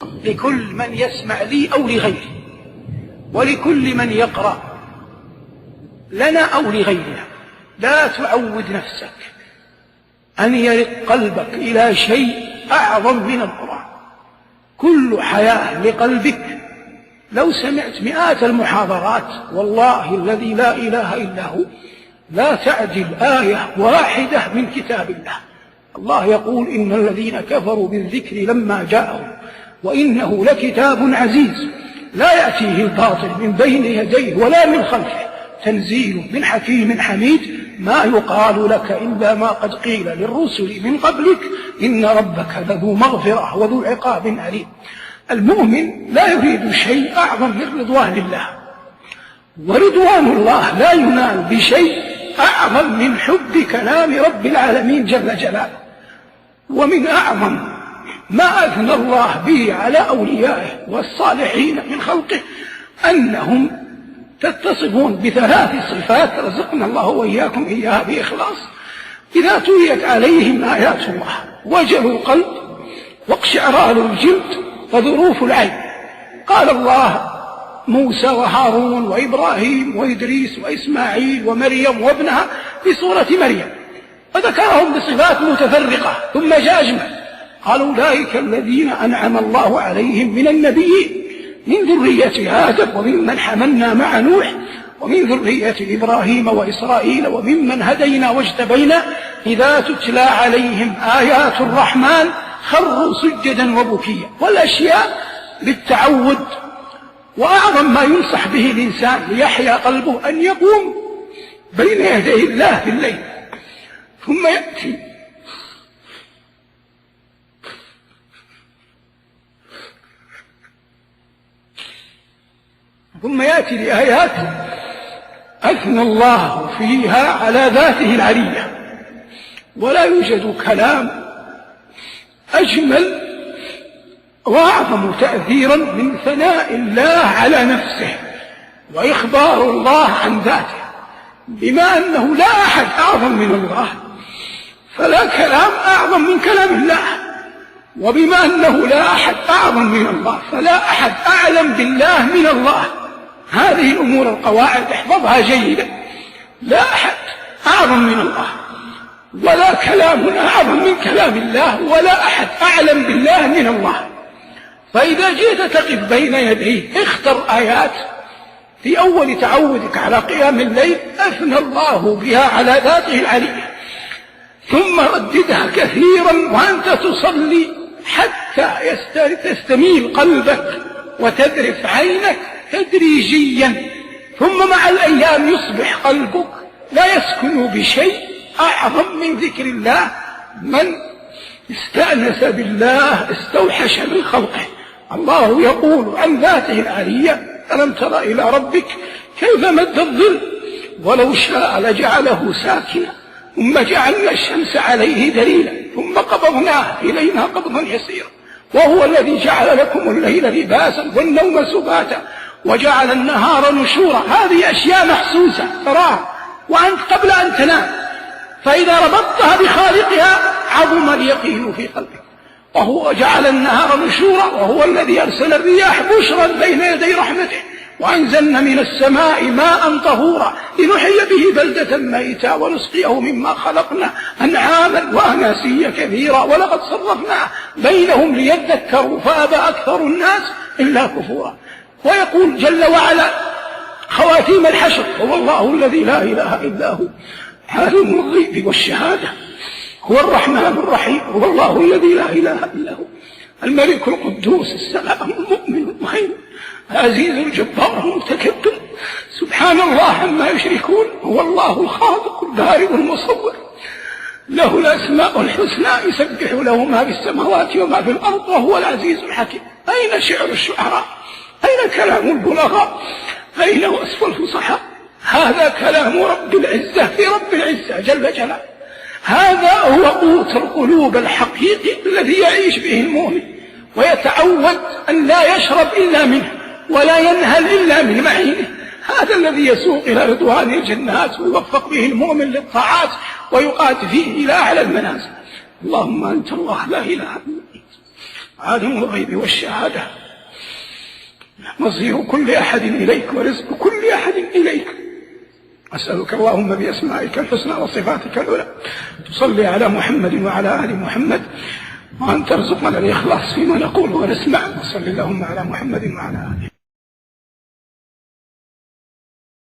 لكل من يسمع لي أو لغيري، ولكل من يقرأ لنا أو لغيرنا. لا تعود نفسك أن يرق قلبك إلى شيء أعظم من القرآن. كل حياة لقلبك. لو سمعت مئات المحاضرات والله الذي لا إله إلا هو لا تعدل آية واحدة من كتاب الله. الله يقول: إن الذين كفروا بالذكر لما جاءهم وإنه لكتاب عزيز لا يأتيه الباطل من بين يديه ولا من خلفه تنزيل من حكيم حميد. ما يقال لك إلا ما قد قيل للرسل من قبلك إن ربك لذو مغفرة وذو عقاب أليم. المؤمن لا يريد شيء أعظم من رضوان الله، ورضوان الله لا ينال بشيء أعظم من حب كلام رب العالمين جل جلاله. ومن أعظم ما أثنى الله به على أوليائه والصالحين من خلقه أنهم تتصفون بثلاث صفات رزقنا الله وإياكم إياها بإخلاص. إذا تليت عليهم آيات الله وجلوا القلب واقشعرار الجلد وذروف العين. قال الله: موسى وهارون وإبراهيم وإدريس وإسماعيل ومريم وابنها في سورة مريم، وذكرهم بصفات متفرقة. ثم جاء أجمل: قال: أولئك الذين أنعم الله عليهم من النبيين من ذرية آدم وممن حملنا مع نوح ومن ذرية إبراهيم وإسرائيل وممن هدينا واجتبينا إذا تتلى عليهم آيات الرحمن خروا سجدا وبكيا. والأشياء بالتعود. وأعظم ما ينصح به الإنسان ليحيا قلبه أن يقوم بين يدي الله في الليل ثم يأتي لآيات أثنى الله فيها على ذاته العلية. ولا يوجد كلام أجمل وأعظم تأثيرا من ثناء الله على نفسه وإخبار الله عن ذاته. بما أنه لا أحد أعظم من الله فلا كلام أعظم من كلام الله، وبما أنه لا أحد أعظم من الله فلا أحد أعلم بالله من الله. هذه الأمور القواعد احفظها جيدا. لا أحد أعظم من الله، ولا كلام أعظم من كلام الله، ولا أحد أعلم بالله من الله. فإذا جئت تقف بين يديه اختر آيات في أول تعودك على قيام الليل أثنى الله بها على ذاته العلية، ثم رددها كثيرا وأنت تصلي حتى تستميل قلبك وتذرف عينك تدريجيا. ثم مع الأيام يصبح قلبك لا يسكن بشيء أعظم من ذكر الله. من استأنس بالله استوحش من خلقه. الله يقول عن ذاته العلية: ألم تر إلى ربك كيف مد الظل ولو شاء لجعله ساكنا ثم جعلنا الشمس عليه دليلا ثم قبضناه إلينا قبضا يسيرا وهو الذي جعل لكم الليل لباسا والنوم سباتا وجعل النهار نشورا. هذه أشياء محسوسة تراها وأنت قبل أن تنام، فإذا ربطتها بخالقها عظم اليقين في قلبك. وهو جعل النهار نشورا وهو الذي أرسل الرياح بشرا بين يدي رحمته وأنزلنا من السماء ماء طهورا لنحيي به بلدة ميتا ونسقيه مما خلقنا أنعاما وأناسيا كثيرا ولقد صرفنا بينهم ليذكروا فأبى أكثر الناس إلا كفورا. ويقول جل وعلا خواتيم الحشر: هو الله الذي لا إله إلا هو عالم الغيب والشهادة هو الرحمن الرحيم هو الله الذي لا إله إلا هو الملك القدوس السلام المؤمن المهيمن العزيز الجبار المتكبر سبحان الله عما يشركون. هو الله الخالق البارئ المصور له الأسماء الحسنى يسبح له ما في السماوات وما في الأرض وهو العزيز الحكيم. أين شعر الشعراء؟ أين كلام البلغاء؟ أين وصف الفصحاء؟ هذا كلام رب العزة في رب العزة جل جلاله. هذا هو قوت القلوب الحقيقي الذي يعيش به المؤمن ويتعود أن لا يشرب إلا منه ولا ينهل إلا من معينه. هذا الذي يسوق إلى رضوان الجنات ويوفق به المؤمن للطاعات ويقاد فيه إلى أعلى المنازل. اللهم أنت الله لا إله إلا أنت عالم الغيب والشهادة، مصير كل أحد إليك ورزق كل أحد إليك. أسألك اللهم بأسمائك الحسنى وصفاتك العلى تصلي على محمد وعلى آل محمد، وأن ترزقنا الإخلاص فيما نقول ونسمع. وصل اللهم على محمد وعلى آله.